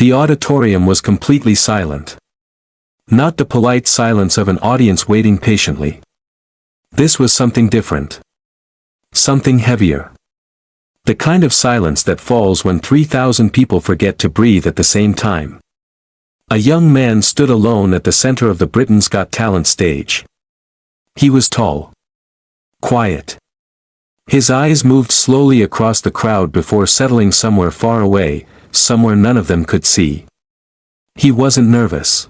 The auditorium was completely silent. Not the polite silence of an audience waiting patiently. This was something different. Something heavier. The kind of silence that falls when 3,000 people forget to breathe at the same time. A young man stood alone at the center of the Britain's Got Talent stage. He was tall. Quiet. His eyes moved slowly across the crowd before settling somewhere far away, somewhere none of them could see. He wasn't nervous.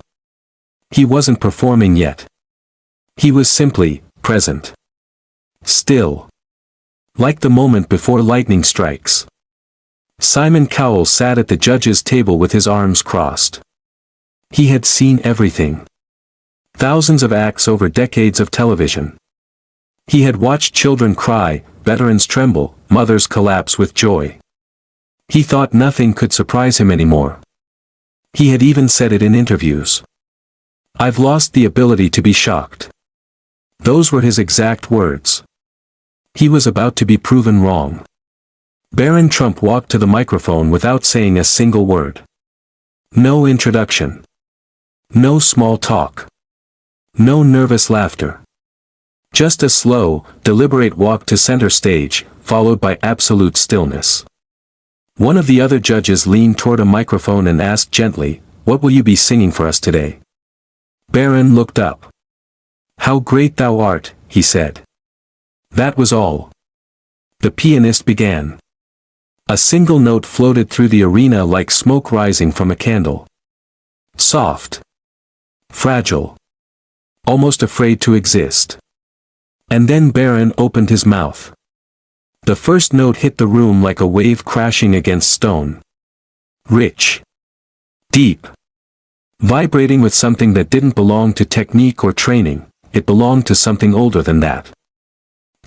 He wasn't performing yet. He was simply present. Still. Like the moment before lightning strikes. Simon Cowell sat at the judge's table with his arms crossed. He had seen everything. Thousands of acts over decades of television. He had watched children cry, veterans tremble, mothers collapse with joy. He thought nothing could surprise him anymore. He had even said it in interviews. "I've lost the ability to be shocked." Those were his exact words. He was about to be proven wrong. Barron Trump walked to the microphone without saying a single word. No introduction. No small talk. No nervous laughter. Just a slow, deliberate walk to center stage, followed by absolute stillness. One of the other judges leaned toward a microphone and asked gently, "What will you be singing for us today?" Barron looked up. "How great thou art," he said. That was all. The pianist began. A single note floated through the arena like smoke rising from a candle. Soft. Fragile. Almost afraid to exist. And then Barron opened his mouth. The first note hit the room like a wave crashing against stone. Rich. Deep. Vibrating with something that didn't belong to technique or training, it belonged to something older than that.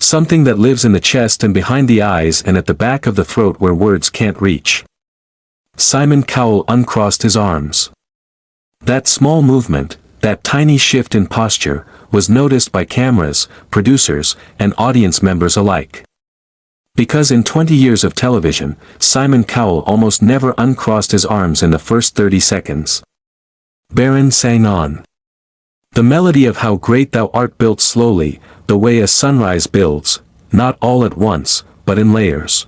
Something that lives in the chest and behind the eyes and at the back of the throat where words can't reach. Simon Cowell uncrossed his arms. That small movement, that tiny shift in posture, was noticed by cameras, producers, and audience members alike. Because in 20 years of television, Simon Cowell almost never uncrossed his arms in the first 30 seconds. Barron sang on. The melody of How Great Thou Art built slowly, the way a sunrise builds, not all at once, but in layers.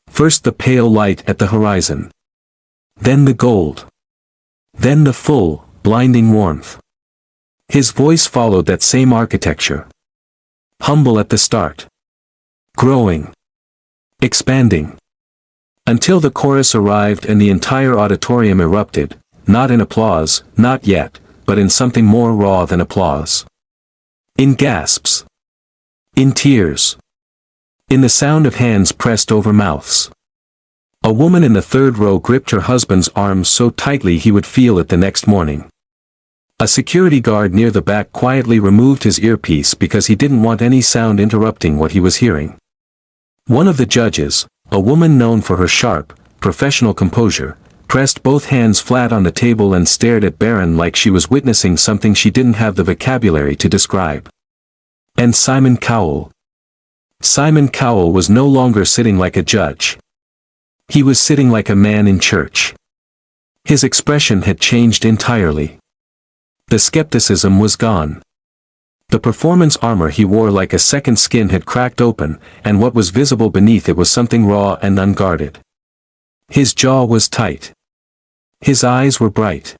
First the pale light at the horizon. Then the gold. Then the full, blinding warmth. His voice followed that same architecture. Humble at the start. Growing. Expanding. Until the chorus arrived and the entire auditorium erupted, not in applause, not yet, but in something more raw than applause. In gasps. In tears. In the sound of hands pressed over mouths. A woman in the third row gripped her husband's arm so tightly he would feel it the next morning. A security guard near the back quietly removed his earpiece because he didn't want any sound interrupting what he was hearing. One of the judges, a woman known for her sharp, professional composure, pressed both hands flat on the table and stared at Barron like she was witnessing something she didn't have the vocabulary to describe. And Simon Cowell. Simon Cowell was no longer sitting like a judge. He was sitting like a man in church. His expression had changed entirely. The skepticism was gone. The performance armor he wore like a second skin had cracked open, and what was visible beneath it was something raw and unguarded. His jaw was tight. His eyes were bright.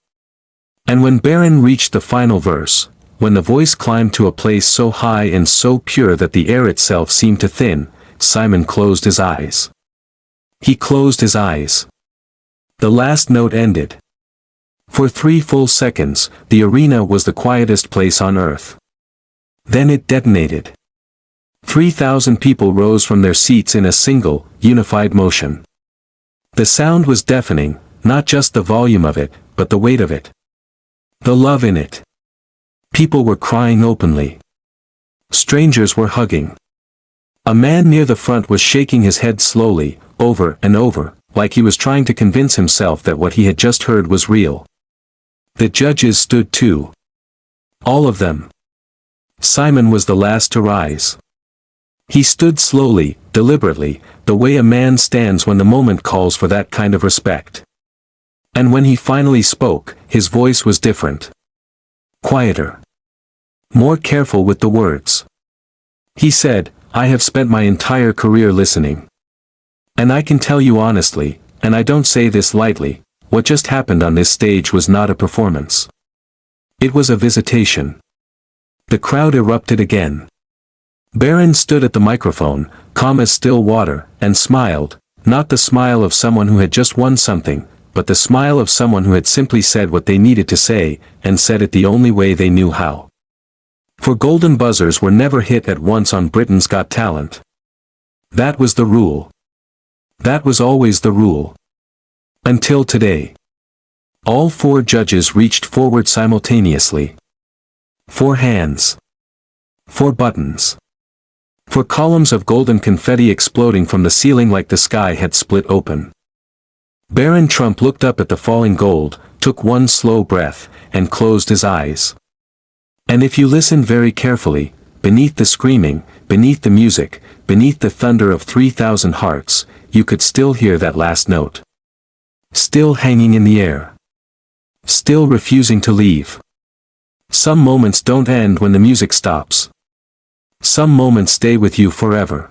And when Barron reached the final verse, when the voice climbed to a place so high and so pure that the air itself seemed to thin, Simon closed his eyes. He closed his eyes. The last note ended. For 3 full seconds, the arena was the quietest place on earth. Then it detonated. 3,000 people rose from their seats in a single, unified motion. The sound was deafening, not just the volume of it, but the weight of it. The love in it. People were crying openly. Strangers were hugging. A man near the front was shaking his head slowly, over and over, like he was trying to convince himself that what he had just heard was real. The judges stood too. All of them. Simon was the last to rise. He stood slowly, deliberately, the way a man stands when the moment calls for that kind of respect. And when he finally spoke, his voice was different. Quieter. More careful with the words. He said, I have spent my entire career listening. And I can tell you honestly, and I don't say this lightly, what just happened on this stage was not a performance. It was a visitation. The crowd erupted again. Barron stood at the microphone, calm as still water, and smiled, not the smile of someone who had just won something, but the smile of someone who had simply said what they needed to say, and said it the only way they knew how. For golden buzzers were never hit at once on Britain's Got Talent. That was the rule. That was always the rule. Until today. All 4 judges reached forward simultaneously. 4 hands. 4 buttons. 4 columns of golden confetti exploding from the ceiling like the sky had split open. Barron Trump looked up at the falling gold, took one slow breath, and closed his eyes. And if you listen very carefully, beneath the screaming, beneath the music, beneath the thunder of 3,000 hearts, you could still hear that last note. Still hanging in the air. Still refusing to leave. Some moments don't end when the music stops. Some moments stay with you forever.